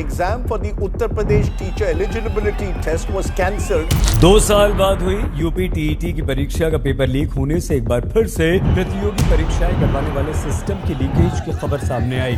exam for the Uttar Pradesh teacher eligibility test was cancelled. 2 साल बाद हुई UP TET की परीक्षा का पेपर लीक होने से एक बार फिर से प्रतियोगी परीक्षाएं करवाने वाले सिस्टम की लीकेज की खबर सामने आई।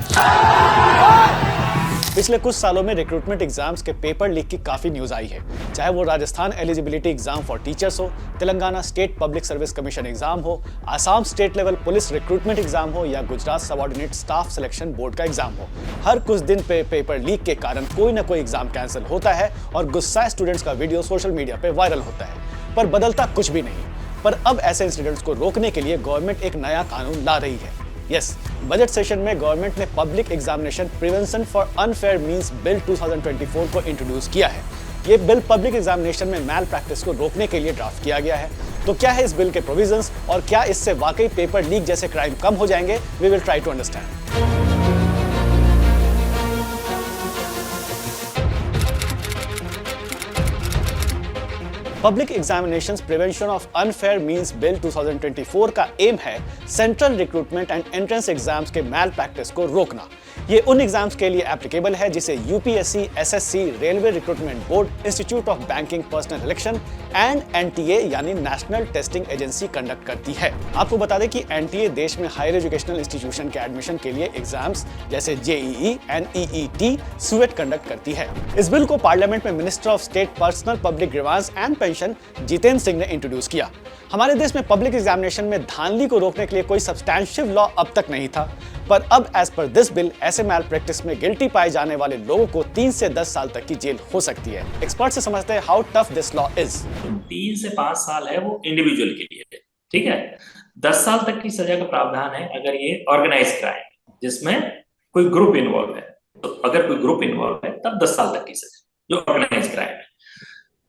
पिछले कुछ सालों में रिक्रूटमेंट एग्जाम्स के पेपर लीक की काफी न्यूज आई है, चाहे वो Rajasthan eligibility exam for teachers हो, Telangana state public service commission exam हो, Assam state level police recruitment exam हो या Gujarat subordinate staff selection board का एग्जाम हो। हर कुछ दिन पे पेपर लीक के कारण कोई ना कोई एग्जाम कैंसिल होता है और गुस्साए स्टूडेंट्स का वीडियो सोशल मीडिया पे वायरल होता है, पर बदलता कुछ भी नहीं। पर अब ऐसे इंसिडेंट्स को रोकने के लिए गवर्नमेंट एक नया कानून ला रही है। यस, बजट सेशन में गवर्नमेंट ने public examination prevention for unfair means bill 2024 को इंट्रोड्यूस किया है। ये बिल पब्लिक एग्जामिनेशन में मैल प्रैक्टिस को रोकने के लिए ड्राफ्ट किया गया है। तो क्या है इस बिल के प्रोविजंस और क्या इससे वाकई पेपर लीक जैसे क्राइम कम हो जाएंगे? We will try to understand. Public examinations prevention of unfair means bill 2024 का एम है central recruitment and entrance exams के मैल प्रैक्टिस को रोकना। ये उन एग्जाम्स के लिए एप्लीकेबल है जिसे UPSC, SSC, railway recruitment board, institute of banking personal election and NTA यानी नेशनल टेस्टिंग एजेंसी कंडक्ट करती है। आपको बता दें कि एनटीए देश में हायर एजुकेशनल इंस्टीट्यूशन के एडमिशन के लिए एग्जाम्स जैसे जेईई, एनईईटी, स्वेट कंडक्ट करती है। इस बिल को पार्लियामेंट में minister of state personnel public grievance and pension Jitendra Singh ने इंट्रोड्यूस किया। हमारे देश में पब्लिक एग्जामिनेशन में धांधली को रोकने के लिए कोई सब्सटैंशियल लॉ अब तक नहीं था, पर अब एज पर दिस बिल ऐसे मैल प्रैक्टिस में गिल्टी पाए जाने वाले लोगों को 3 से 10 साल तक की जेल हो सकती है। एक्सपर्ट से समझते हैं how tough this law is. 3 से 5 साल है वो इंडिविजुअल के लिए, ठीक है। 10 साल तक की सजा का प्रावधान है अगर ये ऑर्गेनाइज क्राइम जिसमें कोई ग्रुप इन्वॉल्व है। तो अगर कोई ग्रुप इन्वॉल्व है तब 10 साल तक की सजा, जो ऑर्गेनाइज क्राइम है।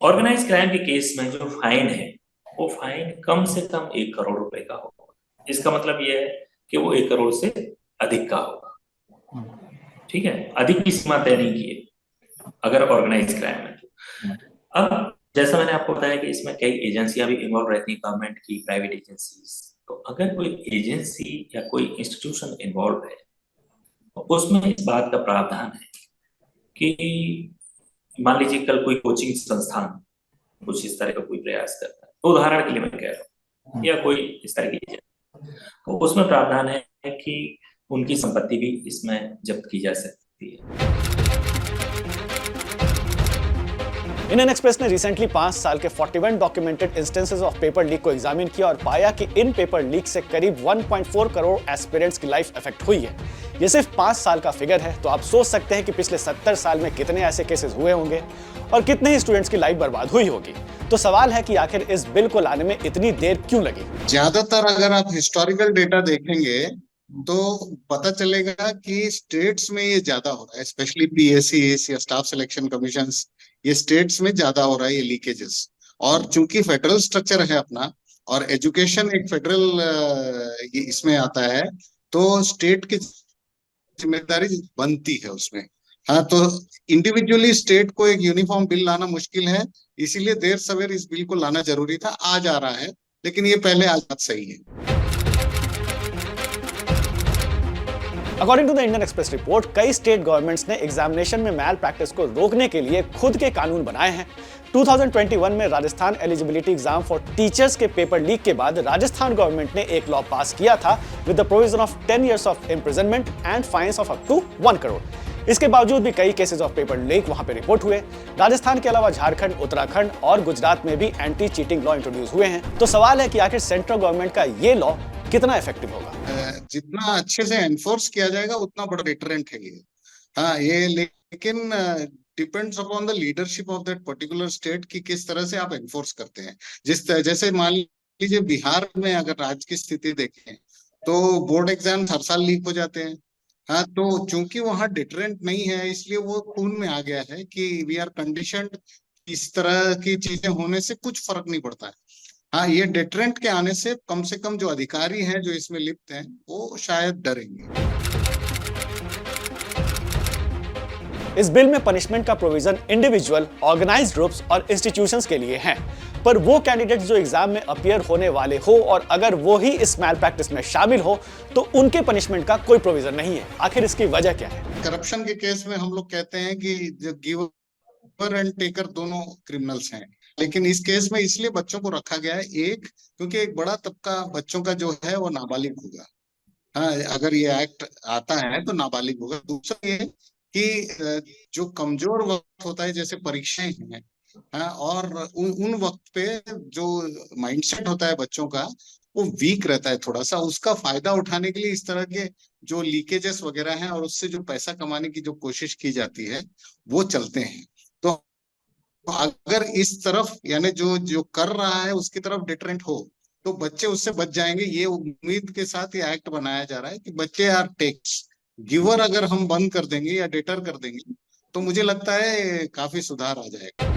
ऑर्गेनाइज क्राइम के केस में जो फाइन है वो फाइन कम से कम 1 करोड़ रुपए का होगा। इसका मतलब ये है कि वो 1 करोड़ से अधिक का होगा, ठीक है। अधिक की सीमा तय नहीं की है अगर ऑर्गेनाइज क्राइम है तो। अब जैसा मैंने आपको बताया कि इसमें कई एजेंसियां भी इन्वॉल्व रहती हैं, गवर्नमेंट की, प्राइवेट एजेंसीज। तो अगर कोई एजेंसी या कोई इंस्टीट्यूशन इन्वॉल्व है तो उसमें इस बात का प्रावधान है कि मान लीजिए कल कोई कोचिंग संस्थान कुछ इस तरह का कोई प्रयास करता है, तो उदाहरण के लिए मैं कह रहा हूँ, या कोई इस तरह की, तो उसमें प्रावधान है कि उनकी संपत्ति भी इसमें जब्त की जा सकती है। इंडियन एक्सप्रेस ने रिसेंटली 5 साल के 41 documented instances of paper leak को एग्जामिन किया और पाया कि इन पेपर लीक से करीब 1.4 करोड़ एस्पिरेंट्स की लाइफ इफेक्ट हुई है। ये सिर्फ 5 साल का फिगर है, तो आप सोच सकते हैं कि पिछले 70 साल में कितने ऐसे केसेस हुए होंगे और कितने ही स्टूडेंट्स की लाइफ बर्बाद हुई होगी। तो सवाल है कि आखिर इस बिल को लाने में इतनी देर क्यों लगी? ज्यादातर अगर आप हिस्टोरिकल डेटा देखेंगे तो पता चलेगा कि स्टेट्स में ये ज्यादा हो रहा है, स्पेशली पीएससी या स्टाफ सिलेक्शन कमीशंस, ये स्टेट्स में ज्यादा हो रहा है ये लीकेजेस। और चूंकि फेडरल स्ट्रक्चर है अपना और एजुकेशन एक फेडरल इसमें आता है, तो स्टेट की जिम्मेदारी बनती है उसमें। हाँ, तो इंडिविजुअली स्टेट को एक यूनिफॉर्म बिल लाना मुश्किल है, इसीलिए देर सवेर इस बिल को लाना जरूरी था। आज आ रहा है, लेकिन ये पहले आज बात सही है। According to the Indian Express report, कई स्टेट गवर्नमेंट्स ने एग्जामिनेशन में मैल प्रैक्टिस को रोकने के लिए खुद के कानून बनाए हैं। 2021 में Rajasthan eligibility exam for teachers के पेपर लीक के बाद राजस्थान गवर्नमेंट ने एक लॉ पास किया था with the provision of 10 years of imprisonment and fines of up to 1 crore. इसके बावजूद भी कई केसेस ऑफ पेपर लीक वहां पे रिपोर्ट हुए। राजस्थान के अलावा झारखंड, उत्तराखंड और गुजरात में भी एंटी चीटिंग लॉ इंट्रोड्यूस हुए हैं। तो सवाल है कि आखिर सेंट्रल गवर्नमेंट का ये लॉ कितना इफेक्टिव होगा? जितना अच्छे से एनफोर्स किया जाएगा उतना बड़ा डिटरेंट है ये। हाँ, ये लेकिन depends upon the leadership of that particular state की किस तरह से आप एनफोर्स करते हैं। जैसे मान लीजिए बिहार में अगर राज्य की स्थिति देखें तो बोर्ड एग्जाम हर साल लीक हो जाते हैं। हाँ, तो चूंकि वहाँ डिटरेंट नहीं है, इसलिए वो खून में आ गया है कि वी आर कंडीशनड, इस तरह की चीजें होने से कुछ फर्क नहीं पड़ता है। हाँ, ये डिटरेंट के आने से कम जो अधिकारी हैं जो इसमें लिप्त हैं वो शायद डरेंगे। इस बिल में पनिशमेंट का प्रोविजन इंडिविजुअल, ऑर्गेनाइज्ड ग्रुप्स और इंस्टीट्यूशंस के लिए है। पर वो कैंडिडेट जो एग्जाम में अपीयर होने वाले हो और अगर वो ही इस मैल प्रैक्टिस में शामिल हो तो उनके पनिशमेंट का कोई प्रोविजन नहीं है। आखिर इसकी वजह क्या है? करप्शन के केस में हम लोग कहते हैं कि जो गिवर एंड टेकर दोनों क्रिमिनल्स हैं, लेकिन इस केस में इसलिए बच्चों को रखा गया है, एक क्योंकि एक बड़ा तबका बच्चों का जो है वो नाबालिग होगा। हाँ, अगर ये एक्ट आता है तो नाबालिग होगा। दूसरा ये कि जो कमजोर वक्त होता है जैसे परीक्षाएं हैं, हाँ, और उन वक्त पे जो माइंडसेट होता है बच्चों का वो वीक रहता है थोड़ा सा, उसका फायदा उठाने के लिए इस तरह के जो लीकेजेस वगैरह हैं और उससे जो पैसा कमाने की जो कोशिश की जाती है वो चलते हैं। तो अगर इस तरफ यानी जो जो कर रहा है उसकी तरफ डिटरेंट हो तो बच्चे उससे बच जाएंगे। ये उम्मीद के साथ ये एक्ट बनाया जा रहा है कि बच्चे आर टेक्स गिवर अगर हम बंद कर देंगे या डेटर कर देंगे तो मुझे लगता है काफी सुधार आ जाएगा।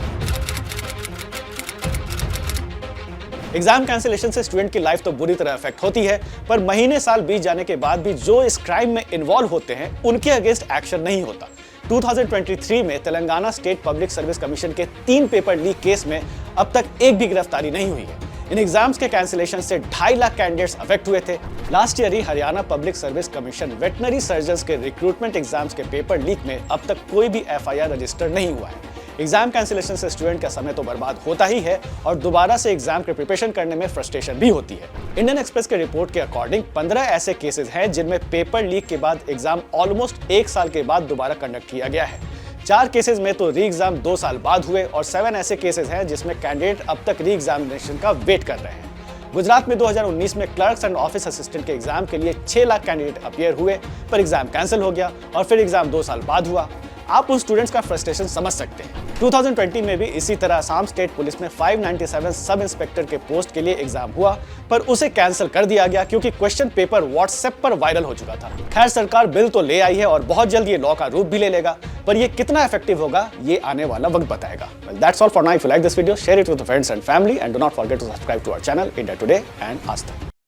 एग्जाम कैंसिलेशन से स्टूडेंट की लाइफ तो बुरी तरह अफेक्ट होती है, पर महीने साल बीत जाने के बाद भी जो इस क्राइम में इन्वॉल्व होते हैं उनके अगेंस्ट एक्शन नहीं होता। 2023 में Telangana state public service commission के 3 पेपर लीक केस में अब तक एक भी गिरफ्तारी नहीं हुई है। इन एग्जाम्स के कैंसिलेशन से 2.5 लाख कैंडिडेट्स अफेक्ट हुए थे। लास्ट ईयर ही Haryana public service commission veterinary surgeons के रिक्रूटमेंट एग्जाम्स के पेपर लीक में अब तक कोई भी FIR रजिस्टर नहीं हुआ है। एग्जाम कैंसिलेशन से स्टूडेंट का समय तो बर्बाद होता ही है और दोबारा से एग्जाम के प्रिपरेशन करने में फ्रस्ट्रेशन भी होती है। इंडियन एक्सप्रेस के रिपोर्ट के अकॉर्डिंग 15 ऐसे केसेस हैं जिनमें पेपर लीक के बाद एग्जाम ऑलमोस्ट 1 साल के बाद दोबारा कंडक्ट किया गया है। 4 केसेस में तो री एग्जाम 2 साल बाद हुए और 7 ऐसे केसेस हैं जिसमें कैंडिडेट अब तक री एग्जामिनेशन का वेट कर रहे हैं। गुजरात में 2019 में क्लर्क्स एंड ऑफिस असिस्टेंट के एग्जाम के लिए 6 लाख कैंडिडेट अपीयर हुए, पर एग्जाम कैंसिल हो गया और फिर एग्जाम 2 साल बाद हुआ। आप उन स्टूडेंट्स का फ्रस्ट्रेशन समझ सकते हैं। 2020 में भी इसी तरह असम स्टेट पुलिस में 597 सब इंस्पेक्टर के पोस्ट के लिए एग्जाम हुआ, पर उसे कैंसिल कर दिया गया क्योंकि क्वेश्चन पेपर व्हाट्सएप पर वायरल हो चुका था। खैर, सरकार बिल तो ले आई है और बहुत जल्द ये लॉ का रूप भी ले लेगा, पर ये कितना इफेक्टिव होगा ये आने वाला वक्त बताएगा। Well, that's all for now. If you like this video, share it with your friends and family and do not forget to subscribe to our channel India Today and Aaj Tak।